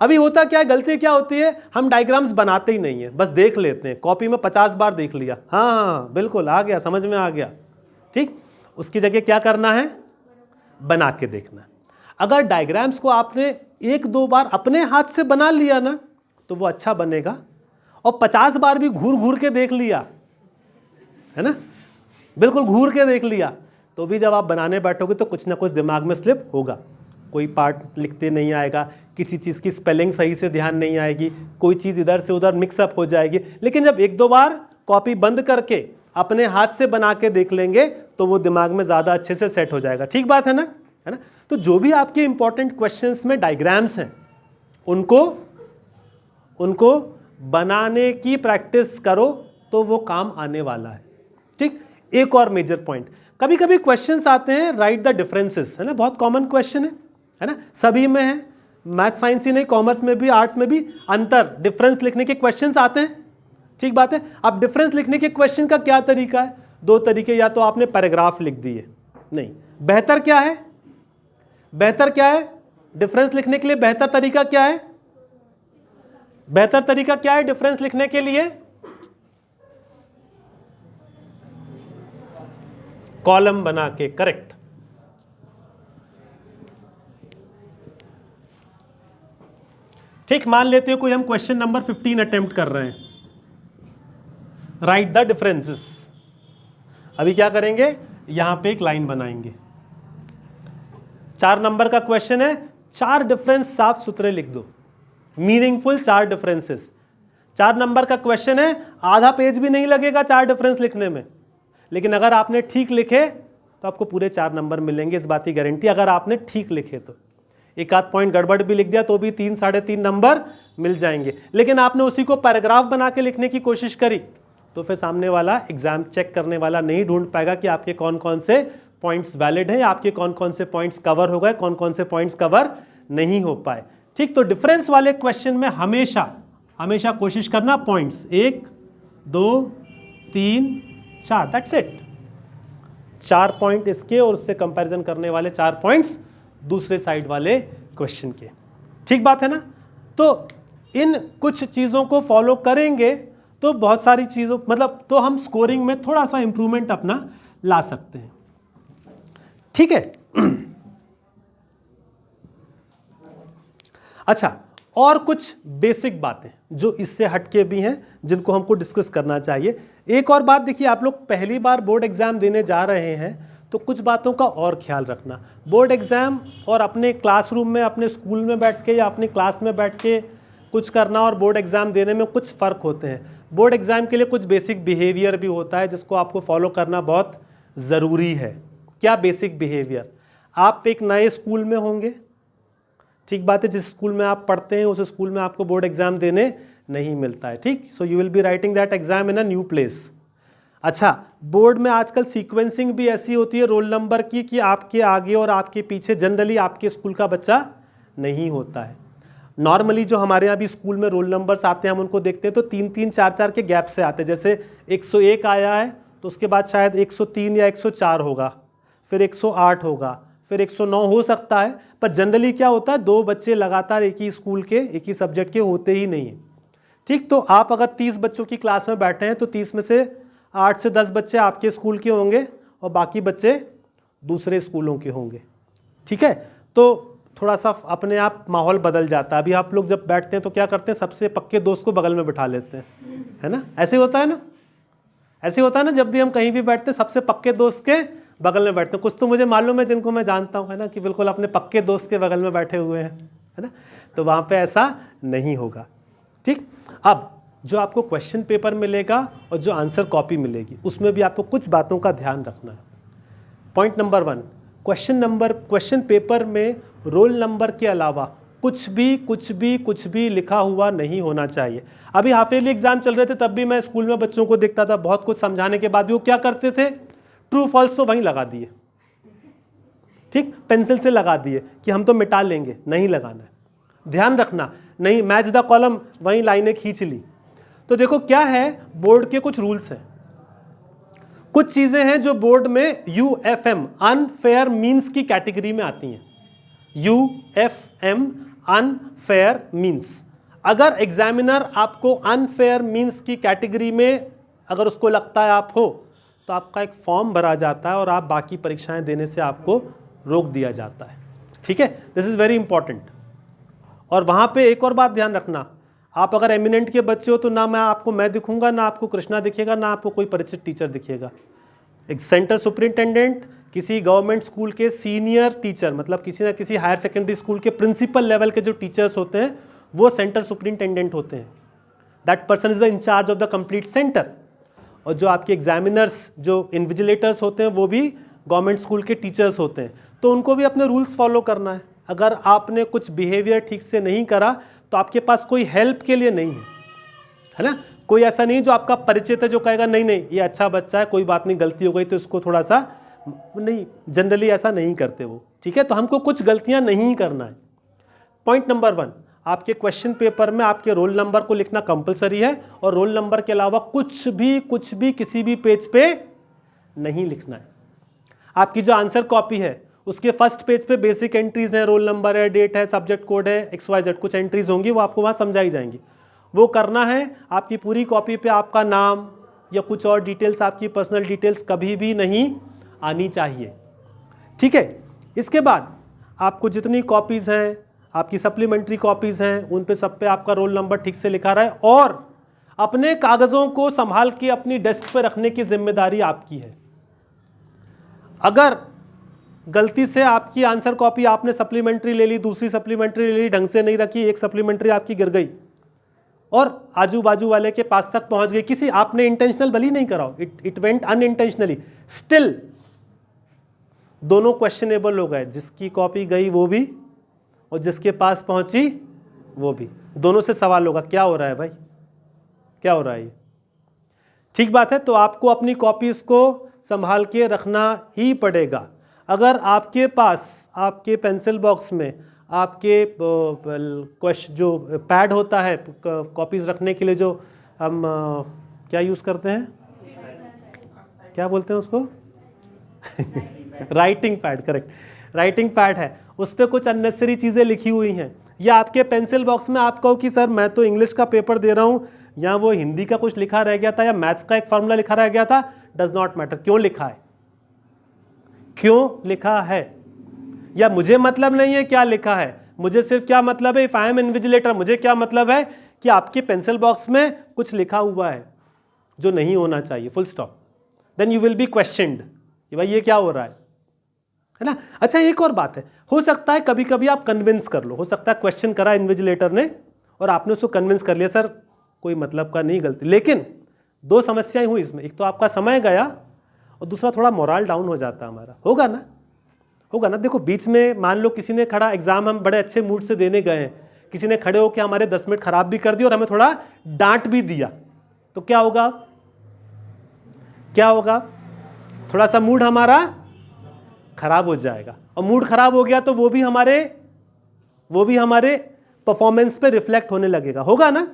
Speaker 1: अभी होता क्या है, गलती क्या होती है, हम डायग्राम्स बनाते ही नहीं है, बस देख लेते हैं, कॉपी में 50 बार देख लिया, हाँ बिल्कुल आ गया, समझ में आ गया। ठीक, उसकी जगह क्या करना है, बना के देखना है। अगर डायग्राम्स को आपने 1-2 बार अपने हाथ से बना लिया ना तो वो अच्छा बनेगा, और 50 बार भी घूर घूर के देख लिया, है ना, बिल्कुल घूर के देख लिया, तो भी जब आप बनाने बैठोगे तो कुछ ना कुछ दिमाग में स्लिप होगा। कोई पार्ट लिखते नहीं आएगा, किसी चीज़ की स्पेलिंग सही से ध्यान नहीं आएगी, कोई चीज़ इधर से उधर मिक्सअप हो जाएगी। लेकिन जब 1-2 बार कॉपी बंद करके अपने हाथ से बना के देख लेंगे तो वो दिमाग में ज़्यादा अच्छे से सेट हो जाएगा। ठीक बात है ना, है ना। तो जो भी आपके इंपॉर्टेंट क्वेश्चंस में डायग्राम्स हैं उनको बनाने की प्रैक्टिस करो तो वो काम आने वाला है। ठीक, एक और मेजर पॉइंट, कभी कभी क्वेश्चंस आते हैं राइट द डिफरेंसेस, है ना, बहुत कॉमन क्वेश्चन है ना, सभी में है, मैथ साइंस ही नहीं, कॉमर्स में भी, आर्ट्स में भी अंतर, डिफरेंस लिखने के क्वेश्चंस आते हैं। ठीक बात है। अब डिफरेंस लिखने के क्वेश्चन का क्या तरीका है, 2 तरीके, या तो आपने पैराग्राफ लिख दिए, नहीं, बेहतर क्या है, बेहतर क्या है डिफरेंस लिखने के लिए, बेहतर तरीका क्या है, बेहतर तरीका क्या है डिफरेंस लिखने के लिए, कॉलम बना के, करेक्ट। ठीक, मान लेते हैं कोई हम क्वेश्चन नंबर 15 अटेम्प्ट कर रहे हैं, राइट द डिफरेंसेस। अभी क्या करेंगे, यहां पे एक लाइन बनाएंगे, 4 नंबर का क्वेश्चन है, 4 डिफरेंस साफ सुथरे लिख दो, मीनिंगफुल 4 डिफरेंसेस। 4 नंबर का क्वेश्चन है, आधा पेज भी नहीं लगेगा 4 डिफरेंस लिखने में, लेकिन अगर आपने ठीक लिखे तो आपको पूरे 4 नंबर मिलेंगे, इस बात की गारंटी। अगर आपने ठीक लिखे तो, एक आध पॉइंट गड़बड़ भी लिख दिया तो भी 3-3.5 नंबर मिल जाएंगे। लेकिन आपने उसी को पैराग्राफ बना के लिखने की कोशिश करी तो फिर सामने वाला एग्जाम चेक करने वाला नहीं ढूंढ पाएगा कि आपके कौन कौन से पॉइंट्स वैलिड हैं, आपके कौन कौन से पॉइंट्स कवर हो गए, कौन कौन से पॉइंट्स कवर नहीं हो पाए। ठीक, तो डिफरेंस वाले क्वेश्चन में हमेशा हमेशा कोशिश करना पॉइंट्स 1 2 3 4, दैट्स इट। 4 पॉइंट इसके और उससे कंपैरिजन करने वाले 4 पॉइंट्स दूसरे साइड वाले क्वेश्चन के। ठीक बात है ना। तो इन कुछ चीज़ों को फॉलो करेंगे तो बहुत सारी चीज़ों मतलब तो हम स्कोरिंग में थोड़ा सा इंप्रूवमेंट अपना ला सकते हैं। ठीक है। अच्छा, और कुछ बेसिक बातें जो इससे हटके भी हैं जिनको हमको डिस्कस करना चाहिए। एक और बात देखिए, आप लोग पहली बार बोर्ड एग्जाम देने जा रहे हैं तो कुछ बातों का और ख्याल रखना। बोर्ड एग्जाम और अपने क्लासरूम में अपने स्कूल में बैठ के या अपनी क्लास में बैठ के कुछ करना और बोर्ड एग्जाम देने में कुछ फ़र्क होते हैं। बोर्ड एग्जाम के लिए कुछ बेसिक बिहेवियर भी होता है जिसको आपको फॉलो करना बहुत ज़रूरी है। क्या बेसिक बिहेवियर? आप एक नए स्कूल में होंगे, ठीक बात है, जिस स्कूल में आप पढ़ते हैं उस स्कूल में आपको बोर्ड एग्जाम देने नहीं मिलता है। ठीक, so you will be writing that exam in a new place. अच्छा, बोर्ड में आजकल सीक्वेंसिंग भी ऐसी होती है रोल नंबर की कि आपके आगे और आपके पीछे जनरली आपके स्कूल का बच्चा नहीं होता है। नॉर्मली जो हमारे यहाँ भी स्कूल में रोल नंबर्स आते हैं हम उनको देखते हैं तो 3-3 4-4 के गैप से आते हैं। जैसे 101 आया है तो उसके बाद शायद 103 या 104 होगा, फिर 108 होगा, फिर 109 हो सकता है, पर जनरली क्या होता है 2 बच्चे लगातार एक ही स्कूल के एक ही सब्जेक्ट के होते ही नहीं हैं। ठीक, तो आप अगर 30 बच्चों की क्लास में बैठे हैं तो 30 में से 8 से 10 बच्चे आपके स्कूल के होंगे और बाकी बच्चे दूसरे स्कूलों के होंगे। ठीक है, तो थोड़ा सा अपने आप माहौल बदल जाता है। अभी आप लोग जब बैठते हैं तो क्या करते हैं, सबसे पक्के दोस्त को बगल में बिठा लेते हैं, है ना? ऐसे होता है ना, ऐसे होता है ना, जब भी हम कहीं भी बैठते हैं सबसे पक्के दोस्त के बगल में बैठते हैं। कुछ तो मुझे मालूम है जिनको मैं जानता हूँ, है ना, कि बिल्कुल अपने पक्के दोस्त के बगल में बैठे हुए हैं, है ना, तो वहाँ पे ऐसा नहीं होगा। ठीक, अब जो आपको क्वेश्चन पेपर मिलेगा और जो आंसर कॉपी मिलेगी उसमें भी आपको कुछ बातों का ध्यान रखना है। पॉइंट नंबर 1, क्वेश्चन पेपर में रोल नंबर के अलावा कुछ भी लिखा हुआ नहीं होना चाहिए। अभी हाफ ईयरली एग्जाम चल रहे थे तब भी मैं स्कूल में बच्चों को देखता था, बहुत कुछ समझाने के बाद भी वो क्या करते थे, ट्रू फॉल्स तो वहीं लगा दिए। ठीक, पेंसिल से लगा दिए कि हम तो मिटा लेंगे, नहीं लगाना है। ध्यान रखना, नहीं मैच द कॉलम, वहीं लाइनें खींच ली। तो देखो क्या है, बोर्ड के कुछ रूल्स हैं, कुछ चीजें हैं जो बोर्ड में UFM अनफेयर मीन्स की कैटेगरी में आती हैं। UFM अनफेयर मीन्स, अगर एग्जामिनर आपको अनफेयर मीन्स की कैटेगरी में अगर उसको लगता है आप हो तो आपका एक फॉर्म भरा जाता है और आप बाकी परीक्षाएं देने से आपको रोक दिया जाता है। ठीक है, दिस इज वेरी इंपॉर्टेंट। और वहां पे एक और बात ध्यान रखना, आप अगर एमिनेंट के बच्चे हो तो ना मैं दिखूंगा, ना आपको कृष्णा दिखेगा, ना आपको कोई परिचित टीचर दिखेगा। एक सेंटर सुपरिंटेंडेंट, किसी गवर्नमेंट स्कूल के सीनियर टीचर, मतलब किसी ना किसी हायर सेकेंडरी स्कूल के प्रिंसिपल लेवल के जो टीचर्स होते हैं वो सेंटर सुपरिंटेंडेंट होते हैं। That person is the incharge of the complete center. और जो आपके एग्जामिनर्स, जो इन्विजिलेटर्स होते हैं वो भी गवर्नमेंट स्कूल के टीचर्स होते हैं, तो उनको भी अपने रूल्स फॉलो करना है। अगर आपने कुछ बिहेवियर ठीक से नहीं करा तो आपके पास कोई हेल्प के लिए नहीं है ना, कोई ऐसा नहीं जो आपका परिचित है जो कहेगा नहीं नहीं ये अच्छा बच्चा है, कोई बात नहीं, गलती हो गई तो इसको थोड़ा सा नहीं, जनरली ऐसा नहीं करते वो। ठीक है, तो हमको कुछ गलतियां नहीं करना है। पॉइंट नंबर 1, आपके क्वेश्चन पेपर में आपके रोल नंबर को लिखना कंपलसरी है और रोल नंबर के अलावा कुछ भी किसी भी पेज पे नहीं लिखना है। आपकी जो आंसर कॉपी है उसके फर्स्ट पेज पे बेसिक एंट्रीज हैं, रोल नंबर है, डेट है, सब्जेक्ट कोड है, XYZ कुछ एंट्रीज होंगी, वो आपको वहाँ समझाई जाएंगी, वो करना है। आपकी पूरी कॉपी पे आपका नाम या कुछ और डिटेल्स, आपकी पर्सनल डिटेल्स कभी भी नहीं आनी चाहिए। ठीक है, इसके बाद आपको जितनी कॉपीज़ हैं, आपकी सप्लीमेंट्री कॉपीज़ हैं, उन पे सब पे आपका रोल नंबर ठीक से लिखा रहा है और अपने कागज़ों को संभाल के अपनी डेस्क पे रखने की जिम्मेदारी आपकी है। अगर गलती से आपकी आंसर कॉपी आपने सप्लीमेंट्री ले ली, दूसरी सप्लीमेंट्री ले ली, ढंग से नहीं रखी, एक सप्लीमेंट्री आपकी गिर गई और आजू बाजू वाले के पास तक पहुंच गई, किसी आपने इंटेंशनल भली नहीं करा, इट वेंट अनइंटेंशनली, स्टिल दोनों क्वेश्चनेबल हो गए, जिसकी कॉपी गई वो भी और जिसके पास पहुंची वो भी, दोनों से सवाल होगा क्या हो रहा है भाई, क्या हो रहा है ये। ठीक बात है, तो आपको अपनी कॉपीज को संभाल के रखना ही पड़ेगा। अगर आपके पास आपके पेंसिल बॉक्स में आपके क्वेश्चन जो पैड होता है कॉपीज रखने के लिए, जो हम क्या यूज़ करते हैं, क्या बोलते हैं उसको writing pad, correct, writing pad है, उस पर कुछ अननेसेसरी चीज़ें लिखी हुई हैं, या आपके पेंसिल बॉक्स में आप कहो कि सर मैं तो इंग्लिश का पेपर दे रहा हूँ, या वो हिंदी का कुछ लिखा रह गया था, या मैथ्स का एक फॉर्मूला लिखा रह गया था, डज नॉट मैटर क्यों लिखा है, क्यों लिखा है, या मुझे मतलब नहीं है क्या लिखा है, मुझे सिर्फ क्या मतलब है, इफ आई एम इन्विजिलेटर, मुझे क्या मतलब है कि आपके पेंसिल बॉक्स में कुछ लिखा हुआ है जो नहीं होना चाहिए, full stop, then you will be questioned कि भाई ये क्या हो रहा है ना। अच्छा एक और बात है, हो सकता है कभी कभी आप कन्विंस कर लो, हो सकता है क्वेश्चन करा इन्विजिलेटर ने और आपने उसको कन्विंस कर लिया सर कोई मतलब का नहीं, गलती, लेकिन दो समस्याएं हुई इसमें, एक तो आपका समय गया और दूसरा थोड़ा मोरल डाउन हो जाता हमारा, होगा ना, होगा ना। देखो बीच में मान लो किसी ने खड़ा, एग्जाम हम बड़े अच्छे मूड से देने गए हैं, किसी ने खड़े होकर हमारे 10 मिनट खराब भी कर दिया और हमें थोड़ा डांट भी दिया, तो क्या होगा, क्या होगा, थोड़ा सा मूड हमारा खराब हो जाएगा, और मूड खराब हो गया तो वो भी हमारे परफॉर्मेंस पे रिफ्लेक्ट होने लगेगा, होगा ना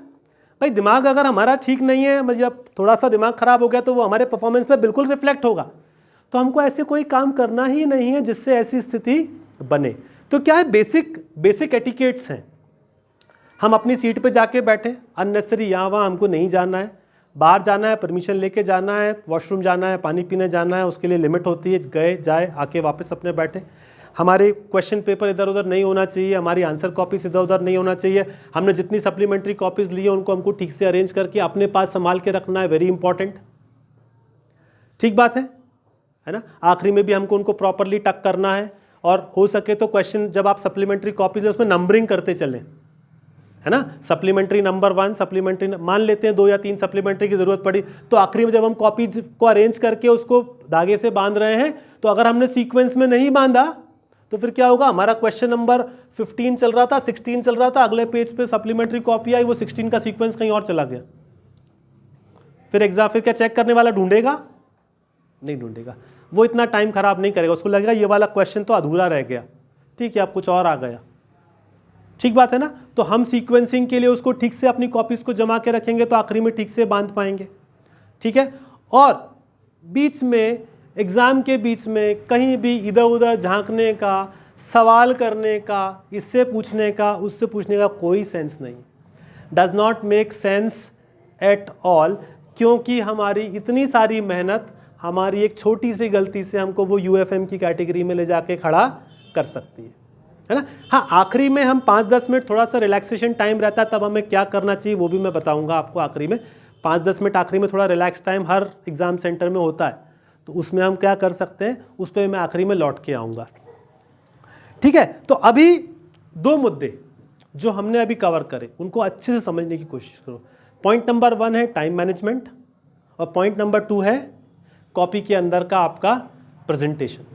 Speaker 1: भाई। दिमाग अगर हमारा ठीक नहीं है, मतलब थोड़ा सा दिमाग खराब हो गया तो वो हमारे परफॉर्मेंस पे बिल्कुल रिफ्लेक्ट होगा। तो हमको ऐसे कोई काम करना ही नहीं है जिससे ऐसी स्थिति बने। तो क्या है, बेसिक एटिकेट्स हैं। हम अपनी सीट पे जाके बैठे, अननेसेसरी यहाँ वहाँ हमको नहीं जाना है, बाहर जाना है परमिशन लेके जाना है, वॉशरूम जाना है, पानी पीने जाना है, उसके लिए लिमिट होती है, गए जाए आके वापस अपने बैठे। हमारे क्वेश्चन पेपर इधर उधर नहीं होना चाहिए, हमारी आंसर कॉपीज इधर उधर नहीं होना चाहिए, हमने जितनी सप्लीमेंट्री कॉपीज ली है उनको हमको ठीक से अरेंज करके अपने पास संभाल के रखना है, वेरी इंपॉर्टेंट, ठीक बात है ना। आखिरी में भी हमको उनको प्रॉपरली टक करना है, और हो सके तो क्वेश्चन जब आप सप्लीमेंट्री कॉपीज है उसमें नंबरिंग करते चलें, है ना। सप्लीमेंट्री नंबर 1, सप्लीमेंट्री मान लेते हैं 2 या 3 सप्लीमेंट्री की जरूरत पड़ी, तो आखिरी में जब हम कॉपीज को अरेंज करके उसको धागे से बांध रहे हैं, तो अगर हमने सीक्वेंस में नहीं बांधा तो फिर क्या होगा, हमारा क्वेश्चन नंबर 15 चल रहा था, 16 चल रहा था, अगले पेज पे सप्लीमेंट्री कॉपी आई, वो 16 का सीक्वेंस कहीं और चला गया, फिर एग्जाम फिर क्या चेक करने वाला ढूंढेगा, नहीं ढूंढेगा, वो इतना टाइम खराब नहीं करेगा, उसको लगेगा ये वाला क्वेश्चन तो अधूरा रह गया, ठीक है अब कुछ और आ गया, ठीक बात है ना। तो हम सीक्वेंसिंग के लिए उसको ठीक से अपनी कॉपीज को जमा के रखेंगे तो आखिरी में ठीक से बांध पाएंगे, ठीक है। और बीच में एग्ज़ाम के बीच में कहीं भी इधर उधर झांकने का, सवाल करने का, इससे पूछने का उससे पूछने का कोई सेंस नहीं, does not make sense at all, क्योंकि हमारी इतनी सारी मेहनत हमारी एक छोटी सी गलती से हमको वो UFM की कैटेगरी में ले जाके खड़ा कर सकती है ना। हाँ, आखिरी में हम 5-10 मिनट थोड़ा सा रिलैक्सेशन टाइम रहता है, तब हमें क्या करना चाहिए वो भी मैं बताऊंगा आपको आखिरी में। 5-10 मिनट आखिरी में थोड़ा रिलैक्स टाइम हर एग्ज़ाम सेंटर में होता है, तो उसमें हम क्या कर सकते हैं उस पर मैं आखिरी में लौट के आऊँगा, ठीक है। तो अभी 2 मुद्दे जो हमने अभी कवर करे उनको अच्छे से समझने की कोशिश करो। पॉइंट नंबर 1 है टाइम मैनेजमेंट, और पॉइंट नंबर 2 है कॉपी के अंदर का आपका प्रेजेंटेशन।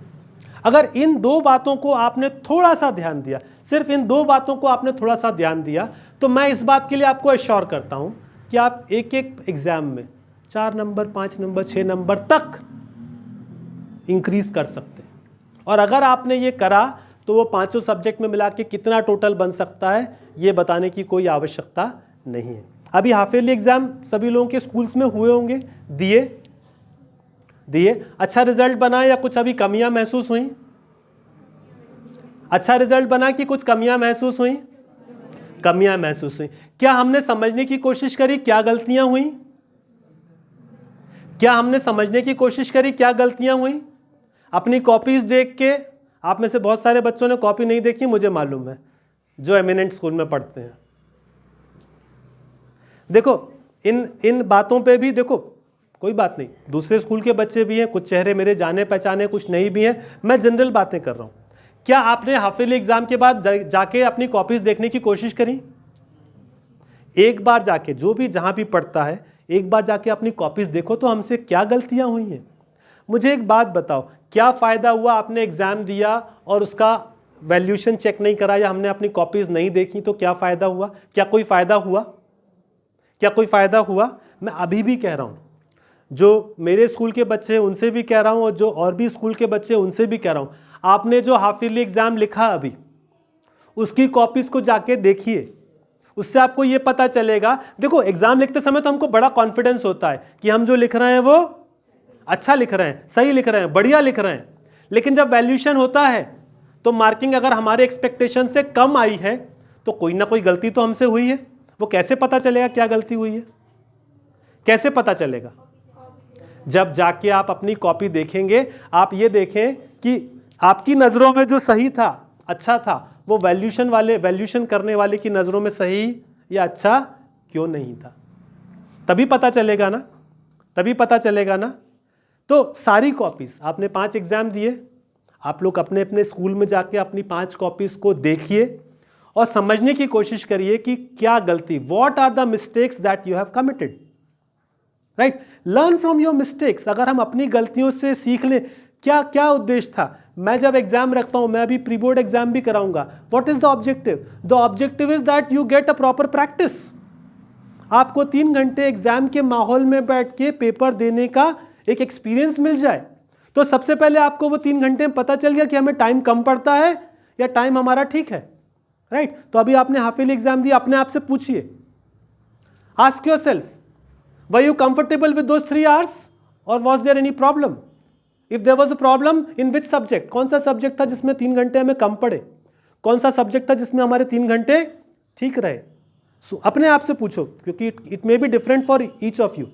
Speaker 1: अगर इन 2 बातों को आपने थोड़ा सा ध्यान दिया, सिर्फ इन 2 बातों को आपने थोड़ा सा ध्यान दिया, तो मैं इस बात के लिए आपको एश्योर करता हूं कि आप एक एग्जाम में 4 नंबर, 5 नंबर, 6 नंबर तक इंक्रीज कर सकते हैं। और अगर आपने ये करा तो वो 5 सब्जेक्ट में मिला के कितना टोटल बन सकता है ये बताने की कोई आवश्यकता नहीं है। अभी हाफ ईयरली एग्जाम सभी लोगों के स्कूल्स में हुए होंगे, दिए, अच्छा रिजल्ट बना या कुछ अभी कमियां महसूस हुई? अच्छा रिजल्ट बना कि कुछ कमियां महसूस हुई? कमियां महसूस हुई। क्या हमने समझने की कोशिश करी क्या गलतियां हुई? क्या हमने समझने की कोशिश करी क्या गलतियां हुई? अपनी कॉपीज देख के, आप में से बहुत सारे बच्चों ने कॉपी नहीं देखी मुझे मालूम है, जो एमिनेंट स्कूल में पढ़ते हैं। देखो इन बातों पे भी देखो, कोई बात नहीं, दूसरे स्कूल के बच्चे भी हैं, कुछ चेहरे मेरे जाने पहचाने, कुछ नहीं भी हैं, मैं जनरल बातें कर रहा हूं। क्या आपने हाफ ईयरली एग्जाम के बाद जाके अपनी कॉपीज देखने की कोशिश करी? एक बार जाके, जो भी जहां भी पढ़ता है, एक बार जाके अपनी कॉपीज देखो तो हमसे क्या गलतियां हुई हैं। मुझे एक बात बताओ, क्या फ़ायदा हुआ आपने एग्ज़ाम दिया और उसका वैल्यूशन चेक नहीं करा, या हमने अपनी कॉपीज़ नहीं देखी तो क्या फ़ायदा हुआ? क्या कोई फ़ायदा हुआ? क्या कोई फ़ायदा हुआ? मैं अभी भी कह रहा हूँ, जो मेरे स्कूल के बच्चे हैं उनसे भी कह रहा हूँ, और जो और भी स्कूल के बच्चे हैं उनसे भी कह रहा हूँ, आपने जो हाफ ईयरली एग्जाम लिखा अभी, उसकी कॉपीज को जाके देखिए, उससे आपको ये पता चलेगा। देखो एग्जाम लिखते समय तो हमको बड़ा कॉन्फिडेंस होता है कि हम जो लिख रहे हैं वो अच्छा लिख रहे हैं, सही लिख रहे हैं, बढ़िया लिख रहे हैं, लेकिन जब वैल्यूएशन होता है तो मार्किंग अगर हमारे एक्सपेक्टेशन से कम आई है तो कोई ना कोई गलती तो हमसे हुई है। वो कैसे पता चलेगा क्या गलती हुई है? कैसे पता चलेगा? जब जाके आप अपनी कॉपी देखेंगे, आप ये देखें कि आपकी नज़रों में जो सही था, अच्छा था, वो वैल्यूएशन करने वाले की नज़रों में सही या अच्छा क्यों नहीं था, तभी पता चलेगा ना, तभी पता चलेगा ना। तो सारी कॉपीज, आपने 5 एग्जाम दिए, आप लोग अपने अपने स्कूल में जाके अपनी 5 कॉपीज को देखिए और समझने की कोशिश करिए कि क्या गलती, what are the mistakes that you have committed, right. Learn from your mistakes. अगर हम अपनी गलतियों से सीख लें, क्या क्या उद्देश्य था, मैं जब एग्जाम रखता हूं, मैं अभी प्री बोर्ड एग्जाम भी कराऊंगा, what is the objective? The objective is that you get a proper practice. आपको 3 घंटे एग्जाम के माहौल में बैठ के पेपर देने का एक एक्सपीरियंस मिल जाए। तो सबसे पहले आपको वो 3 घंटे में पता चल गया कि हमें टाइम कम पड़ता है या टाइम हमारा ठीक है, राइट। तो अभी आपने हाफ ईयरली एग्जाम दिया, अपने आप से पूछिए, ask yourself, were you comfortable with those 3 hours और was there any problem? If there was a problem, in which subject? कौन सा सब्जेक्ट था जिसमें 3 घंटे हमें कम पड़े? कौन सा सब्जेक्ट था जिसमें हमारे 3 घंटे ठीक रहे? अपने आप से पूछो, क्योंकि it may be different for each of you.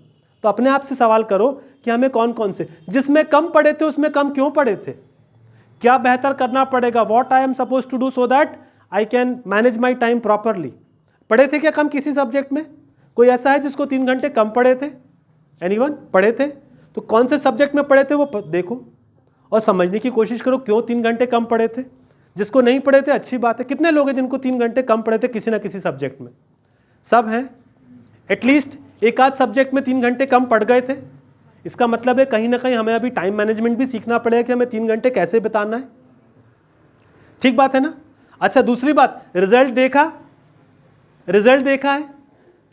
Speaker 1: तो अपने आप से सवाल करो कि हमें कौन कौन से, जिसमें कम पड़े थे उसमें कम क्यों पड़े थे, क्या बेहतर करना पड़ेगा, what I am suppose to do so that I can manage my time properly. पढ़े थे क्या कम किसी सब्जेक्ट में? कोई ऐसा है जिसको 3 घंटे कम पड़े थे? एनीवन? पढ़े थे? तो कौन से सब्जेक्ट में पढ़े थे वो देखो और समझने की कोशिश करो क्यों 3 घंटे कम पड़े थे। जिसको नहीं पढ़े थे अच्छी बात है, कितने लोग हैं जिनको 3 घंटे कम पड़े थे किसी ना किसी सब्जेक्ट में? सब हैं। एटलीस्ट एक आध सब्जेक्ट में 3 घंटे कम पड़ गए थे, इसका मतलब है कहीं ना कहीं हमें अभी टाइम मैनेजमेंट भी सीखना पड़ेगा कि हमें 3 घंटे कैसे बिताना है। ठीक बात है ना? अच्छा, दूसरी बात, रिजल्ट देखा, रिजल्ट देखा है?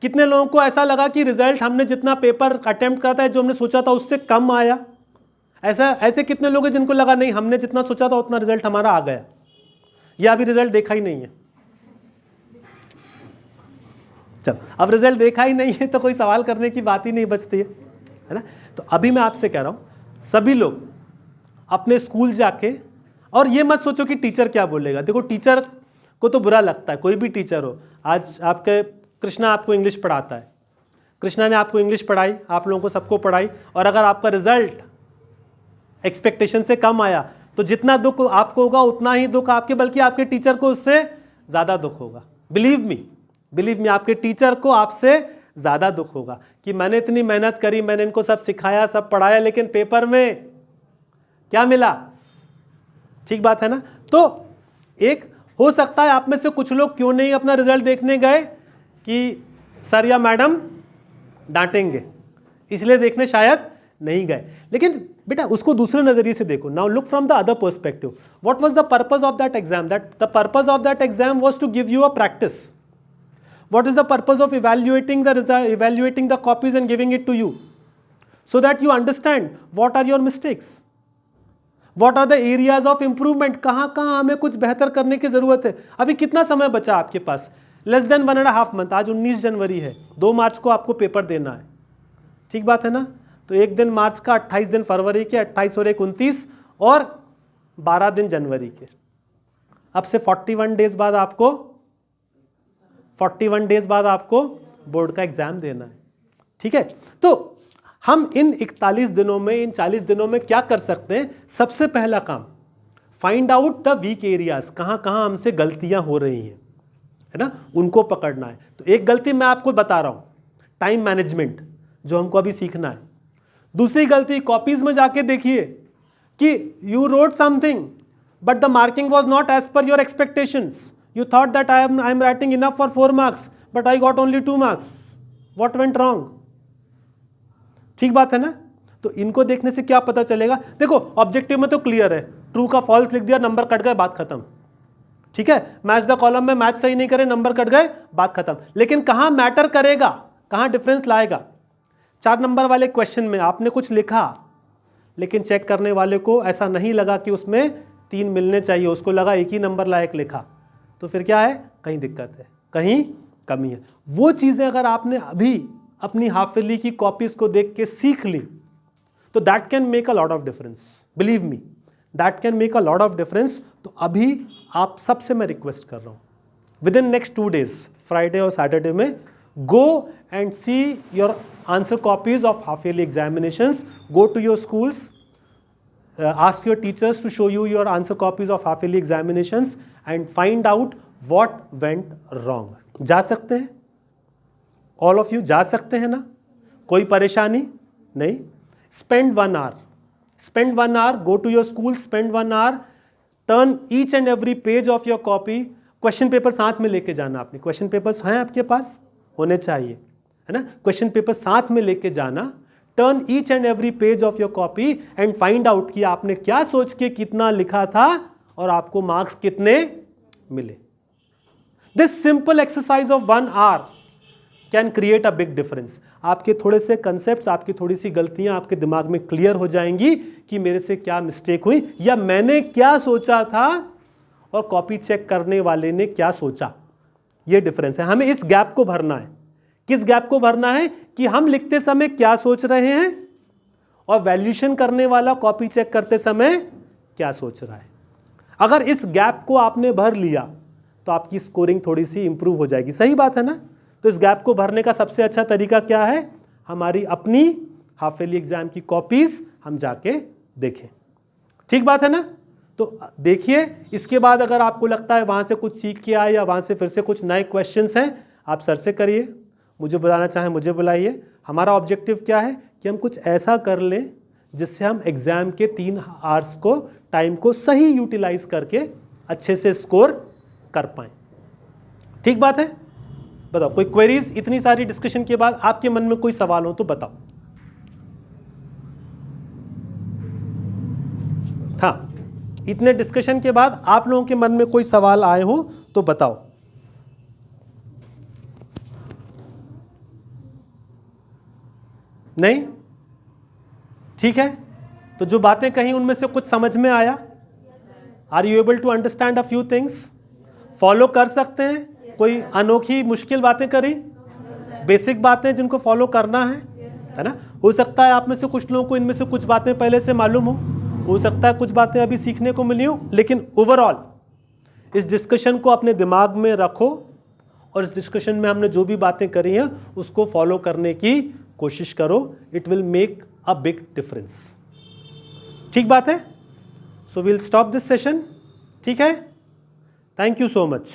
Speaker 1: कितने लोगों को ऐसा लगा कि रिजल्ट हमने जितना पेपर अटेम्प्ट करा था, जो हमने सोचा था उससे कम आया? ऐसे कितने लोग हैं जिनको लगा नहीं हमने जितना सोचा था उतना रिजल्ट हमारा आ गया, या अभी रिजल्ट देखा ही नहीं है? चलो, अब रिजल्ट देखा ही नहीं है तो कोई सवाल करने की बात ही नहीं बचती है ना? तो अभी मैं आपसे कह रहा हूं, सभी लोग अपने स्कूल जाके, और ये मत सोचो कि टीचर क्या बोलेगा। देखो, टीचर को तो बुरा लगता है, कोई भी टीचर हो। आज आपके कृष्णा आपको इंग्लिश पढ़ाता है, कृष्णा ने आपको इंग्लिश पढ़ाई, आप लोगों को सबको पढ़ाई, और अगर आपका रिजल्ट एक्सपेक्टेशन से कम आया तो जितना दुख आपको होगा उतना ही दुख आपके, बल्कि आपके टीचर को उससे ज़्यादा दुख होगा। बिलीव मी, आपके टीचर को आपसे ज़्यादा दुख होगा कि मैंने इतनी मेहनत करी, मैंने इनको सब सिखाया, सब पढ़ाया, लेकिन पेपर में क्या मिला? ठीक बात है ना? तो एक हो सकता है आप में से कुछ लोग क्यों नहीं अपना रिजल्ट देखने गए कि सर या मैडम डांटेंगे, इसलिए देखने शायद नहीं गए। लेकिन बेटा उसको दूसरे नजरिए से देखो। Now look from the other perspective, what was the purpose of that exam? The purpose of that exam was to give you a practice. What is the purpose of evaluating the result, evaluating the copies and giving it to you, so that you understand what are your mistakes, what are the areas of improvement, कहाँ हमें कुछ बेहतर करने की ज़रूरत है। अभी कितना समय बचा आपके पास? Less than 1.5 month. आज 19 जनवरी है, 2 मार्च को आपको पेपर देना है। ठीक बात है ना? तो 1 दिन मार्च का, 28 दिन फरवरी के, 28 और 1 29, और 12 दिन जनवरी के। अब से 41 डेज बाद आपको बोर्ड का एग्जाम देना है। ठीक है? तो हम इन 41 दिनों में, इन 40 दिनों में क्या कर सकते हैं? सबसे पहला काम, find out the weak areas, कहाँ हमसे गलतियां हो रही हैं, है ना? उनको पकड़ना है। तो एक गलती मैं आपको बता रहा हूं, टाइम मैनेजमेंट, जो हमको अभी सीखना है। दूसरी गलती, कॉपीज में जाके देखिए कि you wrote something but the marking was not as per your expectations. You thought that I am writing enough for 4 marks, but I got only 2 marks. What went wrong? ठीक बात है ना? तो इनको देखने से क्या पता चलेगा? देखो, ऑब्जेक्टिव में तो क्लियर है, ट्रू का फॉल्स लिख दिया, नंबर कट गए, बात खत्म। ठीक है? मैच द कॉलम में मैच सही नहीं करे, नंबर कट गए, बात खत्म। लेकिन कहां मैटर करेगा, कहां डिफरेंस लाएगा? 4 नंबर वाले क्वेश्चन में आपने कुछ लिखा, लेकिन चेक करने वाले को ऐसा नहीं लगा कि उसमें 3 मिलने चाहिए, उसको लगा एक ही नंबर लायक लिखा, तो फिर क्या है, कहीं दिक्कत है, कहीं कमी है। वो चीज़ें अगर आपने अभी अपनी हाफ ईयरली की कॉपीज़ को देख के सीख ली, तो that can make a lot of difference, believe me, that can make a lot of difference. तो अभी आप सबसे मैं रिक्वेस्ट कर रहा हूँ, with in next 2 days, Friday और सैटरडे में, go and see your answer copies of half yearly examinations. Go to your schools, ask your teachers to show you your answer copies of half yearly examinations and find out what went wrong. जा सकते हैं? All of you जा सकते हैं ना? कोई परेशानी नहीं? Spend 1 hour. Spend 1 hour, go to your school, spend 1 hour, turn each and every page of your copy. Question paper साथ में लेके जाना, आपने क्वेश्चन पेपर्स हैं आपके पास, होने चाहिए, है ना? क्वेश्चन पेपर साथ में लेके जाना, turn each and every page of your copy and find out कि आपने क्या सोच के कितना लिखा था और आपको मार्क्स कितने मिले। This simple exercise of 1 hour can create a big difference. आपके थोड़े से कंसेप्ट्स, आपकी थोड़ी सी गलतियां आपके दिमाग में क्लियर हो जाएंगी कि मेरे से क्या मिस्टेक हुई या मैंने क्या सोचा था और कॉपी चेक करने वाले ने क्या सोचा। ये डिफरेंस है, हमें इस गैप को भरना है। किस गैप को भरना है कि हम लिखते समय क्या सोच रहे हैं और वैल्यूएशन करने वाला कॉपी चेक करते समय क्या सोच रहा है। अगर इस गैप को आपने भर लिया तो आपकी स्कोरिंग थोड़ी सी इंप्रूव हो जाएगी। सही बात है ना? तो इस गैप को भरने का सबसे अच्छा तरीका क्या है? हमारी अपनी हाफ ईयरली एग्जाम की कॉपीज हम जाके देखें। ठीक बात है ना? तो देखिए, इसके बाद अगर आपको लगता है वहाँ से कुछ सीख के आए या वहाँ से फिर से कुछ नए क्वेश्चंस हैं, आप सर से करिए, मुझे बुलाना चाहें मुझे बुलाइए। हमारा ऑब्जेक्टिव क्या है कि हम कुछ ऐसा कर लें जिससे हम एग्ज़ाम के 3 आवर्स को, टाइम को सही यूटिलाइज करके अच्छे से स्कोर कर पाएँ। ठीक बात है? बताओ, कोई क्वेरीज? इतनी सारी डिस्कशन के बाद आपके मन में कोई सवाल हो तो बताओ। हाँ, इतने डिस्कशन के बाद आप लोगों के मन में कोई सवाल आए हो तो बताओ। नहीं? ठीक है, तो जो बातें कही उनमें से कुछ समझ में आया? Are you able to understand a few things? Follow कर सकते हैं? कोई अनोखी मुश्किल बातें करी? बेसिक बातें जिनको फॉलो करना है ना? हो सकता है आप में से कुछ लोगों को इनमें से कुछ बातें पहले से मालूम हो सकता है कुछ बातें अभी सीखने को मिली हो, लेकिन ओवरऑल इस डिस्कशन को अपने दिमाग में रखो और इस डिस्कशन में हमने जो भी बातें करी हैं उसको फॉलो करने की कोशिश करो। It will make a big difference. ठीक बात है? So will stop this session. ठीक है? Thank you so much.